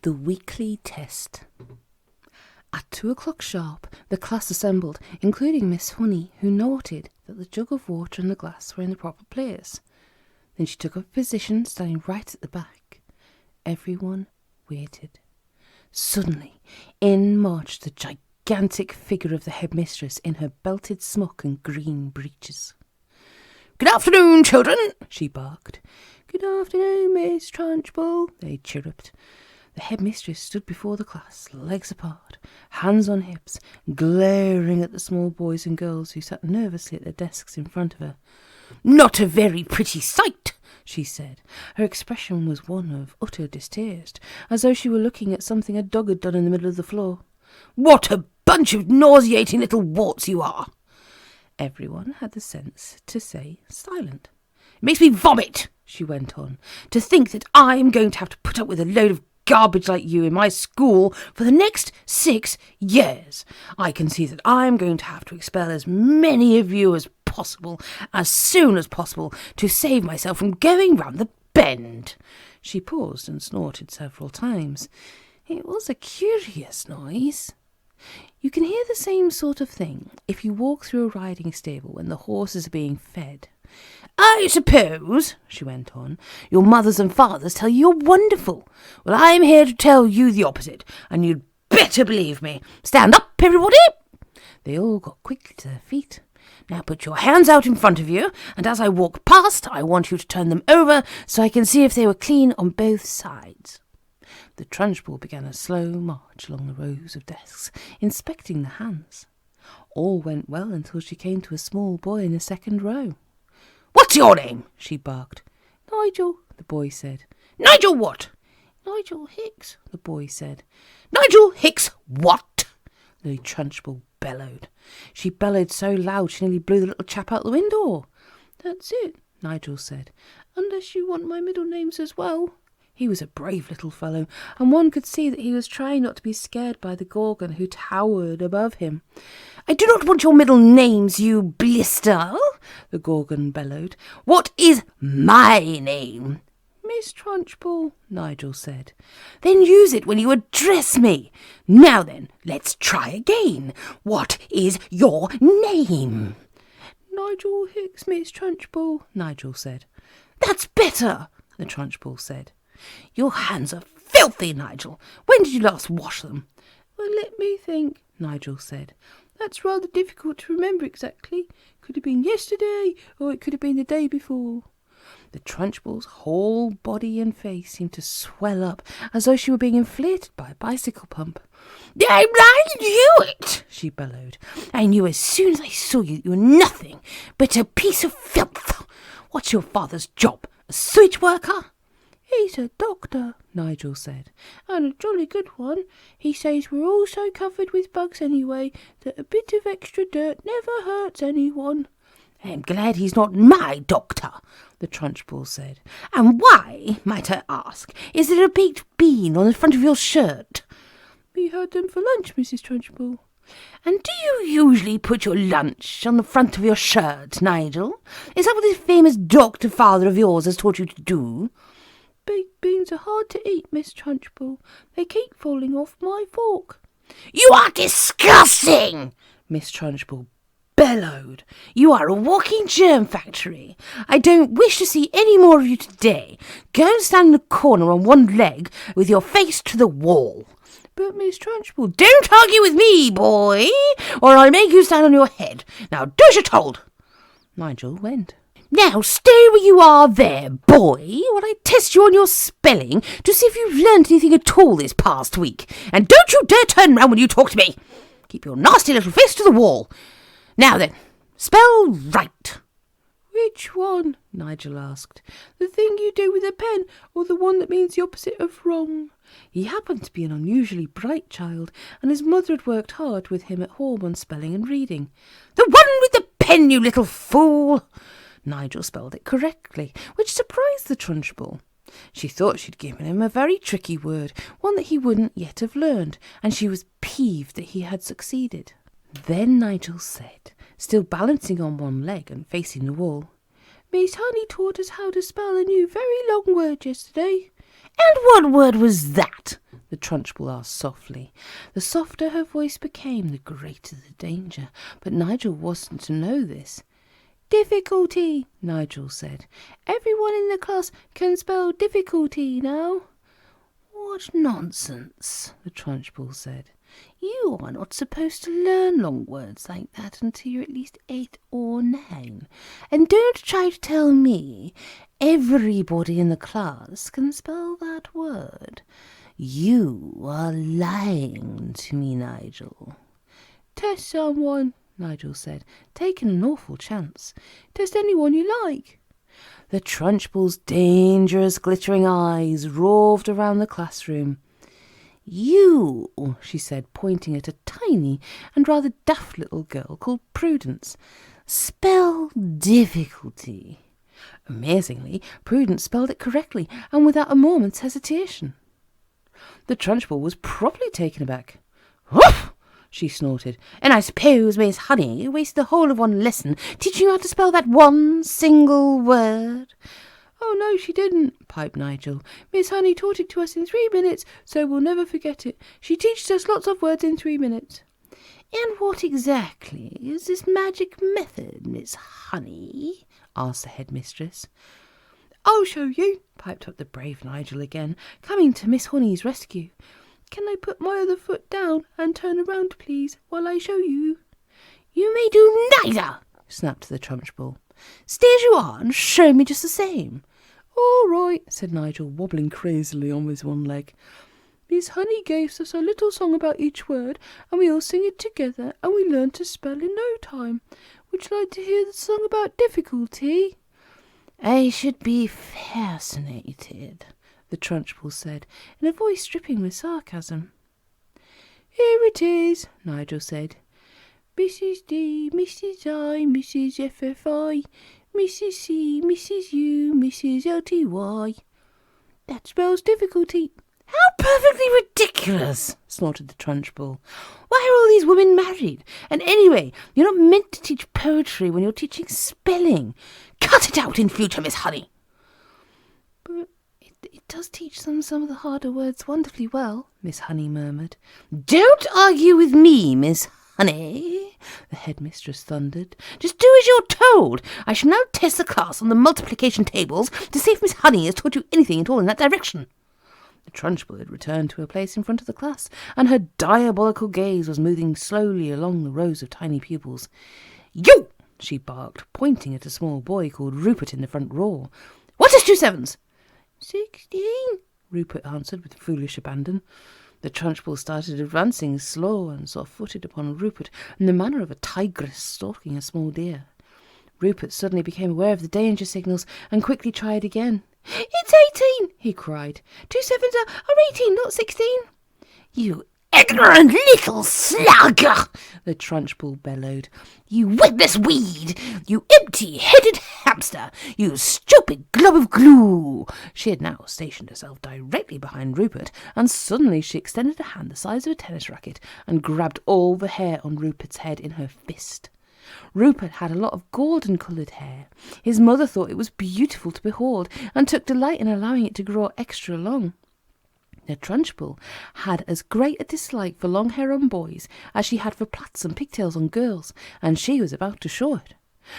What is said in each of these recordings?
The weekly test. At 2:00 sharp, the class assembled, including Miss Honey, who noted that the jug of water and the glass were in the proper place. Then she took up a position standing right at the back. Everyone waited. Suddenly, in marched the gigantic figure of the headmistress in her belted smock and green breeches. "Good afternoon, children," she barked. "Good afternoon, Miss Trunchbull," they chirruped. The headmistress stood before the class, legs apart, hands on hips, glaring at the small boys and girls who sat nervously at their desks in front of her. "Not a very pretty sight," she said. Her expression was one of utter distaste, as though she were looking at something a dog had done in the middle of the floor. "What a bunch of nauseating little warts you are!" Everyone had the sense to say silent. "It makes me vomit," she went on, "to think that I'm going to have to put up with a load of garbage like you in my school for the next 6 years. I can see that I'm going to have to expel as many of you as possible, as soon as possible, to save myself from going round the bend." She paused and snorted several times. It was a curious noise. You can hear the same sort of thing if you walk through a riding stable when the horses are being fed. "I suppose," she went on, "your mothers and fathers tell you you're wonderful. Well, I'm here to tell you the opposite, and you'd better believe me. Stand up, everybody!" They all got quickly to their feet. "Now put your hands out in front of you, and as I walk past, I want you to turn them over so I can see if they were clean on both sides." The Trunchbull began a slow march along the rows of desks, inspecting the hands. All went well until she came to a small boy in the second row. "What's your name?" she barked. "Nigel," the boy said. "Nigel what?" "Nigel Hicks," the boy said. "Nigel Hicks what?" the Trunchbull bellowed. She bellowed so loud she nearly blew the little chap out the window. "That's it," Nigel said, "unless you want my middle names as well." He was a brave little fellow, and one could see that he was trying not to be scared by the Gorgon who towered above him. "I do not want your middle names, you blister," the Gorgon bellowed. "What is my name?" "Miss Trunchbull," Nigel said. "Then use it when you address me. Now then, let's try again. What is your name?" "Nigel Hicks, Miss Trunchbull," Nigel said. "That's better," the Trunchbull said. "Your hands are filthy, Nigel. When did you last wash them?" "Well, let me think," Nigel said. "That's rather difficult to remember exactly. Could have been yesterday, or it could have been the day before." The Trunchbull's whole body and face seemed to swell up, as though she were being inflated by a bicycle pump. "I knew it," she bellowed. "I knew as soon as I saw you that you were nothing but a piece of filth. What's your father's job? A sewage worker?" "He's a doctor," Nigel said, "and a jolly good one. He says we're all so covered with bugs anyway that a bit of extra dirt never hurts anyone." "I'm glad he's not my doctor," the Trunchbull said. "And why, might I ask, is there a baked bean on the front of your shirt?" "We had them for lunch, Mrs. Trunchbull." "And do you usually put your lunch on the front of your shirt, Nigel? Is that what this famous doctor father of yours has taught you to do?" "Baked beans are hard to eat, Miss Trunchbull. They keep falling off my fork." "You are disgusting!" Miss Trunchbull bellowed. "You are a walking germ factory. I don't wish to see any more of you today. Go and stand in the corner on one leg with your face to the wall." "But Miss Trunchbull—" "Don't argue with me, boy, or I'll make you stand on your head. Now do as you're told." Nigel went. "Now stay where you are there, boy, while I test you on your spelling to see if you've learnt anything at all this past week. And don't you dare turn round when you talk to me. Keep your nasty little face to the wall. Now then, spell right." "Which one?" Nigel asked. "The thing you do with a pen, or the one that means the opposite of wrong?" He happened to be an unusually bright child, and his mother had worked hard with him at home on spelling and reading. "The one with the pen, you little fool." Nigel spelled it correctly, which surprised the Trunchbull. She thought she'd given him a very tricky word, one that he wouldn't yet have learned, and she was peeved that he had succeeded. Then Nigel said, still balancing on one leg and facing the wall, "Miss Honey taught us how to spell a new very long word yesterday." "And what word was that?" the Trunchbull asked softly. The softer her voice became, the greater the danger, but Nigel wasn't to know this. Difficulty, Nigel said. Everyone in the class can spell difficulty now. What nonsense, the Trunchbull said. You are not supposed to learn long words like that until you're at least 8 or 9. And don't try to tell me everybody in the class can spell that word. You are lying to me, Nigel. Test someone, Nigel said, taking an awful chance. Test anyone you like. The Trunchbull's dangerous glittering eyes roved around the classroom. You, she said, pointing at a tiny and rather daft little girl called Prudence, spell difficulty. Amazingly, Prudence spelled it correctly and without a moment's hesitation. The Trunchbull was properly taken aback. Woof! She snorted. And I suppose Miss Honey wasted the whole of one lesson teaching you how to spell that one single word. Oh, no, she didn't, piped Nigel. Miss Honey taught it to us in 3 minutes, so we'll never forget it. She teaches us lots of words in 3 minutes. And what exactly is this magic method, Miss Honey? Asked the headmistress. I'll show you, piped up the brave Nigel again, coming to Miss Honey's rescue. Can I put my other foot down and turn around, please, while I show you? You may do neither, snapped the Trunchbull. Stay as you are and show me just the same. All right, said Nigel, wobbling crazily on his one leg. Miss Honey gave us a little song about each word, and we all sing it together, and we learn to spell in no time. Would you like to hear the song about difficulty? I should be fascinated, the Trunchbull said, in a voice dripping with sarcasm. Here it is, Nigel said. Mrs D, Mrs I, Mrs FFI, Mrs C, Mrs U, Mrs LTY. That spells difficulty. How perfectly ridiculous, snorted the Trunchbull. Why are all these women married? And anyway, you're not meant to teach poetry when you're teaching spelling. Cut it out in future, Miss Honey. But it does teach them some of the harder words wonderfully well, Miss Honey murmured. Don't argue with me, Miss Honey, the headmistress thundered. Just do as you're told. I shall now test the class on the multiplication tables to see if Miss Honey has taught you anything at all in that direction. The Trunchbull had returned to her place in front of the class, and her diabolical gaze was moving slowly along the rows of tiny pupils. You! She barked, pointing at a small boy called Rupert in the front row. What is 2 sevens? 16, Rupert answered with foolish abandon. The Trunchbull started advancing slow and soft-footed upon Rupert in the manner of a tigress stalking a small deer. Rupert suddenly became aware of the danger signals and quickly tried again. It's 18, he cried. 2 sevens are 18, not 16. You ignorant little slug, the Trunchbull bellowed. You witless weed, you empty-headed hamster, you stupid glob of glue. She had now stationed herself directly behind Rupert, and suddenly she extended a hand the size of a tennis racket and grabbed all the hair on Rupert's head in her fist. Rupert had a lot of golden-coloured hair. His mother thought it was beautiful to behold, and took delight in allowing it to grow extra long. The Trunchbull had as great a dislike for long hair on boys as she had for plaits and pigtails on girls, and she was about to show it.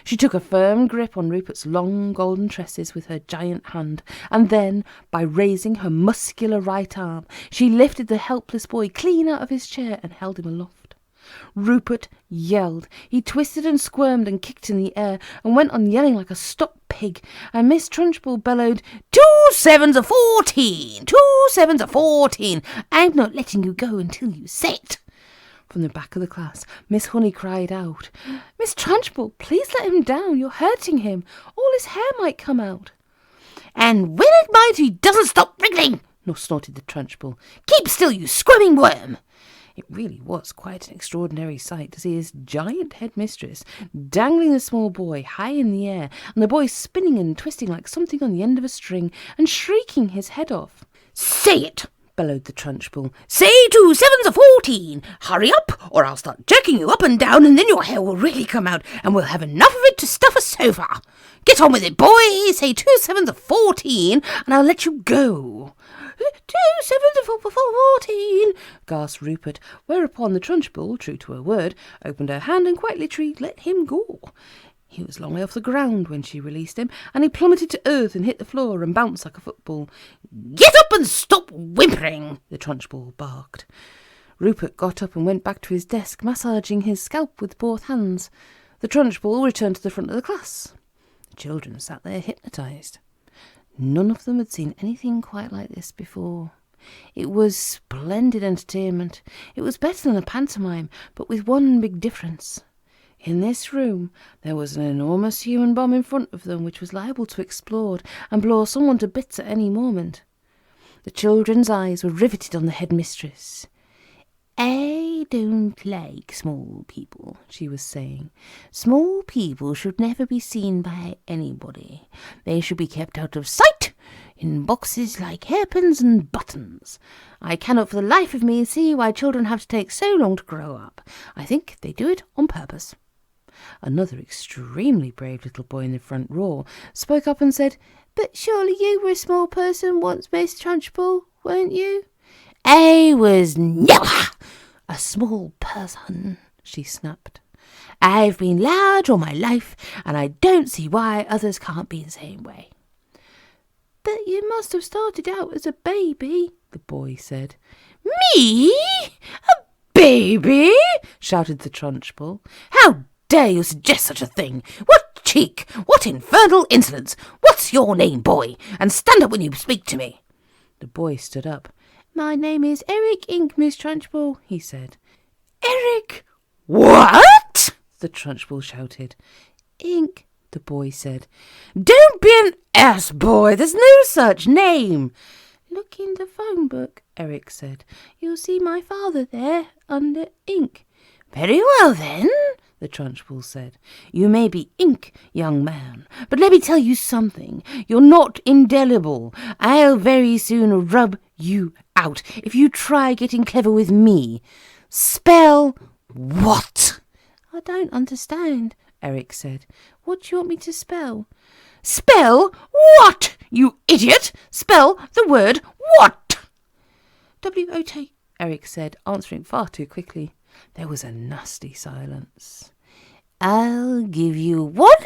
She took a firm grip on Rupert's long golden tresses with her giant hand, and then, by raising her muscular right arm, she lifted the helpless boy clean out of his chair and held him aloft. Rupert yelled. He twisted and squirmed and kicked in the air and went on yelling like a stuck pig, and Miss Trunchbull bellowed, 2 sevens are 14! 2 sevens are 14! I'm not letting you go until you say it! From the back of the class, Miss Honey cried out, Miss Trunchbull, please let him down. You're hurting him. All his hair might come out. And when it might, he doesn't stop wriggling, snorted the Trunchbull. Keep still, you squirming worm! It really was quite an extraordinary sight to see this giant headmistress dangling the small boy high in the air, and the boy spinning and twisting like something on the end of a string, and shrieking his head off. Say it! Bellowed the Trunchbull. Say 2 sevens are 14! Hurry up, or I'll start jerking you up and down, and then your hair will really come out, and we'll have enough of it to stuff a sofa. Get on with it, boy! Say 2 sevens are 14, and I'll let you go. 2 sevens for 14, gasped Rupert, whereupon the Trunchbull, true to her word, opened her hand and quite literally let him go. He was long way off the ground when she released him, and he plummeted to earth and hit the floor and bounced like a football. "Get up and stop whimpering," the Trunchbull barked. Rupert got up and went back to his desk, massaging his scalp with both hands. The Trunchbull returned to the front of the class. The children sat there hypnotised. None of them had seen anything quite like this before. It was splendid entertainment. It was better than a pantomime, but with one big difference. In this room there was an enormous human bomb in front of them which was liable to explode and blow someone to bits at any moment. The children's eyes were riveted on the headmistress. "I don't like small people," she was saying. "Small people should never be seen by anybody. They should be kept out of sight, in boxes like hairpins and buttons. I cannot for the life of me see why children have to take so long to grow up. I think they do it on purpose." Another extremely brave little boy in the front row spoke up and said, "But surely you were a small person once, Miss Trunchbull, weren't you?" "I was never a small person," she snapped. "I've been large all my life, and I don't see why others can't be the same way." "But you must have started out as a baby," the boy said. "Me? A baby?" shouted the Trunchbull. "How dare you suggest such a thing? What cheek! What infernal insolence! What's your name, boy? And stand up when you speak to me." The boy stood up. "My name is Eric Ink, Miss Trunchbull," he said. "Eric what?" the Trunchbull shouted. "Ink," the boy said. "Don't be an ass, boy. There's no such name." "Look in the phone book," Eric said. "You'll see my father there, under Ink." "Very well, then," the Trunchbull said. "You may be Ink, young man, but let me tell you something. You're not indelible. I'll very soon rub you out if you try getting clever with me. Spell what?" "I don't understand," Eric said. "What do you want me to spell?" "Spell what, you idiot? Spell the word what." "W-O-T," Eric said, answering far too quickly. There was a nasty silence. "I'll give you one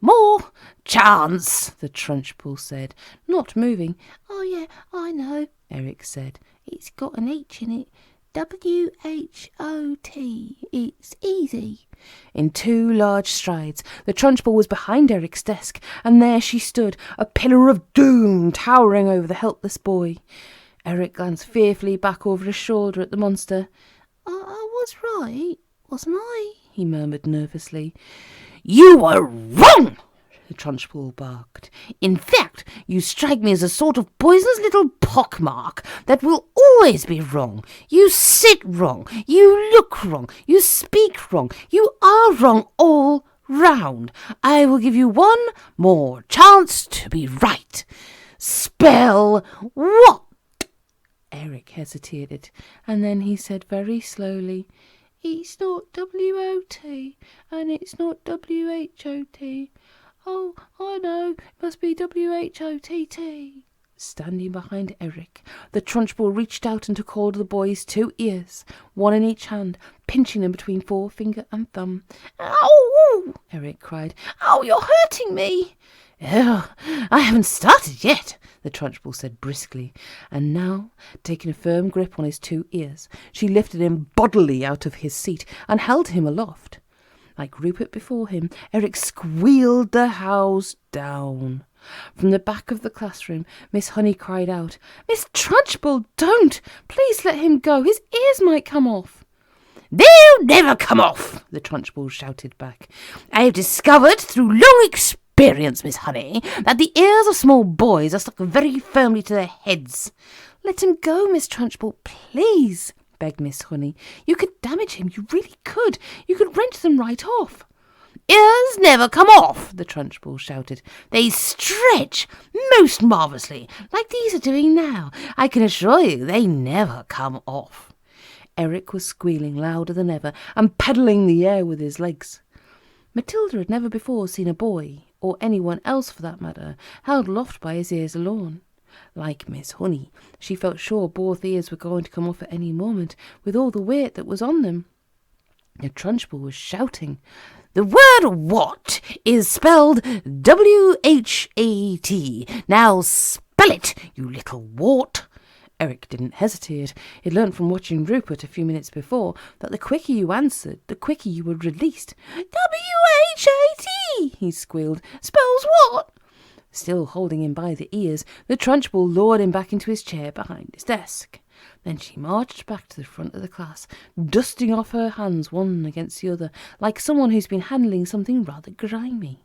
more chance," the Trunchbull said, not moving. "Oh, yeah, I know," Eric said. "It's got an H in it. W-H-O-T. It's easy." In 2 large strides, the Trunchbull was behind Eric's desk, and there she stood, a pillar of doom towering over the helpless boy. Eric glanced fearfully back over his shoulder at the monster. I was right, wasn't I?" he murmured nervously. "You were wrong," the Trunchbull barked. "In fact, you strike me as a sort of poisonous little pockmark that will always be wrong. You sit wrong, you look wrong, you speak wrong, you are wrong all round. I will give you one more chance to be right. Spell what?" Eric hesitated, and then he said very slowly, "It's not W-O-T, and it's not W-H-O-T. Oh, I know, it must be W-H-O-T-T." Standing behind Eric, the Trunchbull reached out and took hold of the boy's 2 ears, one in each hand, pinching them between forefinger and thumb. "Ow!" Eric cried. "Oh, you're hurting me." "Oh, I haven't started yet," the Trunchbull said briskly, and now, taking a firm grip on his 2 ears, she lifted him bodily out of his seat and held him aloft. Like Rupert before him, Eric squealed the house down. From the back of the classroom, Miss Honey cried out, "Miss Trunchbull, don't! Please let him go. His ears might come off." "They'll never come off," the Trunchbull shouted back. "I have discovered through long experience, Miss Honey, that the ears of small boys are stuck very firmly to their heads." "Let him go, Miss Trunchbull, please," begged Miss Honey. "You could damage him, you really could. You could wrench them right off." "Ears never come off," the Trunchbull shouted. "They stretch most marvellously, like these are doing now. I can assure you they never come off." Eric was squealing louder than ever and pedalling the air with his legs. Matilda had never before seen a boy, or anyone else for that matter, held aloft by his ears alone. Like Miss Honey, she felt sure both ears were going to come off at any moment with all the weight that was on them. The Trunchbull was shouting. "The word what is spelled W-H-A-T. Now spell it, you little wart." Eric didn't hesitate. He'd learnt from watching Rupert a few minutes before that the quicker you answered, the quicker you were released. "W-H-A-T, he squealed. "Spells what?" Still holding him by the ears, the Trunchbull lowered him back into his chair behind his desk. Then she marched back to the front of the class, dusting off her hands one against the other, like someone who's been handling something rather grimy.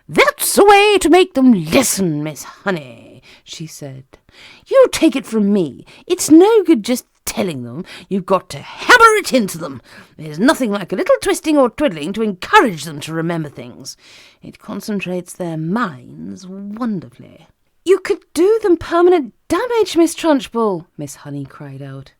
"That's the way to make them listen, Miss Honey," she said. "You take it from me, it's no good just telling them. You've got to hammer it into them. There's nothing like a little twisting or twiddling to encourage them to remember things. It concentrates their minds wonderfully." "You could do them permanent damage, Miss Trunchbull," Miss Honey cried out.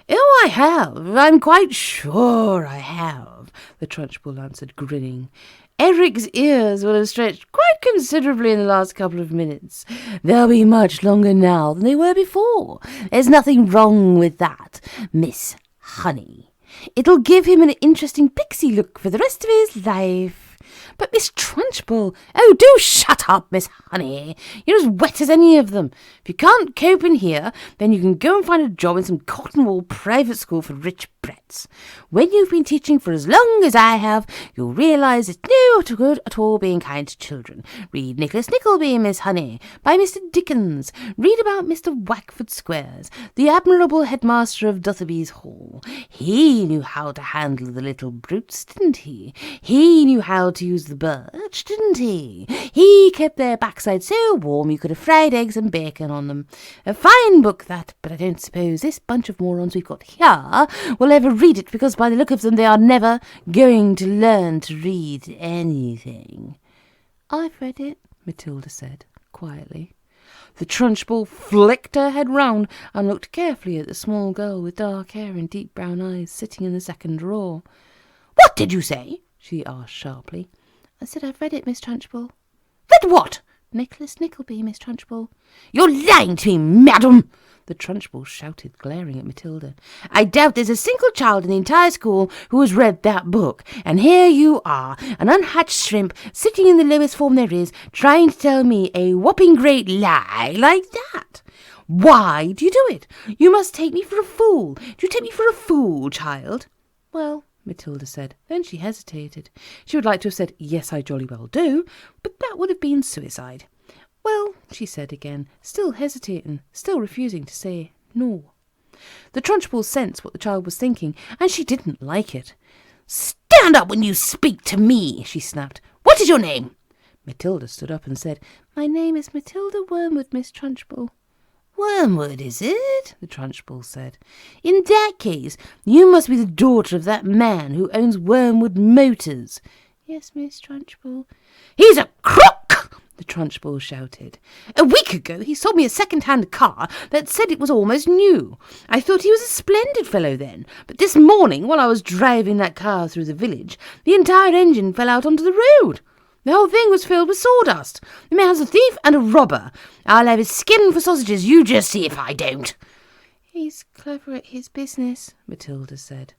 "Oh, I have. I'm quite sure I have," the Trunchbull answered, grinning. "Eric's ears will have stretched quite considerably in the last couple of minutes. They'll be much longer now than they were before. There's nothing wrong with that, Miss Honey. It'll give him an interesting pixie look for the rest of his life." "But Miss Trunchbull—" "Oh, do shut up, Miss Honey. You're as wet as any of them. If you can't cope in here, then you can go and find a job in some cotton-wool private school for rich brats. When you've been teaching for as long as I have, you'll realise it's no good at all being kind to children. Read Nicholas Nickleby, Miss Honey, by Mr. Dickens. Read about Mr. Wackford Squares, the admirable headmaster of Dutherby's Hall. He knew how to handle the little brutes, didn't he? He knew how to use the birch, didn't he? He kept their backside so warm you could have fried eggs and bacon on them. A fine book that, but I don't suppose this bunch of morons we've got here will ever read it, because by the look of them they are never going to learn to read anything." "I've read it," Matilda said quietly. The Trunchbull flicked her head round and looked carefully at the small girl with dark hair and deep brown eyes sitting in the second row. "What did you say?" she asked sharply. "I said I've read it, Miss Trunchbull." "Read what?" "Nicholas Nickleby, Miss Trunchbull." "You're lying to me, madam!" the Trunchbull shouted, glaring at Matilda. "I doubt there's a single child in the entire school who has read that book, and here you are, an unhatched shrimp, sitting in the lowest form there is, trying to tell me a whopping great lie like that. Why do you do it? You must take me for a fool. Do you take me for a fool, child?" "Well," Matilda said. Then she hesitated. She would like to have said, "Yes, I jolly well do," but that would have been suicide. "Well," she said again, still hesitating, still refusing to say no. The Trunchbull sensed what the child was thinking, and she didn't like it. "Stand up when you speak to me," she snapped. "What is your name?" Matilda stood up and said, "My name is Matilda Wormwood, Miss Trunchbull." "Wormwood, is it?" the Trunchbull said. "In that case, you must be the daughter of that man who owns Wormwood Motors." "Yes, Miss Trunchbull." "He's a crook!" the Trunchbull shouted. "A week ago he sold me a second-hand car that said it was almost new. I thought he was a splendid fellow then, but this morning, while I was driving that car through the village, the entire engine fell out onto the road. The whole thing was filled with sawdust. The man's a thief and a robber. I'll have his skin for sausages, you just see if I don't." "He's clever at his business," Matilda said.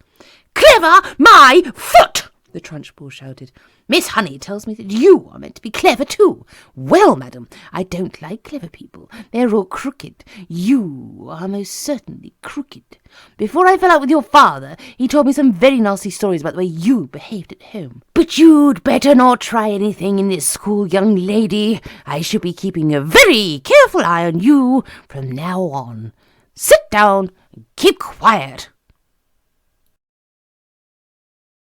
"Clever my foot!" the Trunchbull shouted. "Miss Honey tells me that you are meant to be clever too. Well, madam, I don't like clever people. They're all crooked. You are most certainly crooked. Before I fell out with your father, he told me some very nasty stories about the way you behaved at home. But you'd better not try anything in this school, young lady. I shall be keeping a very careful eye on you from now on. Sit down and keep quiet."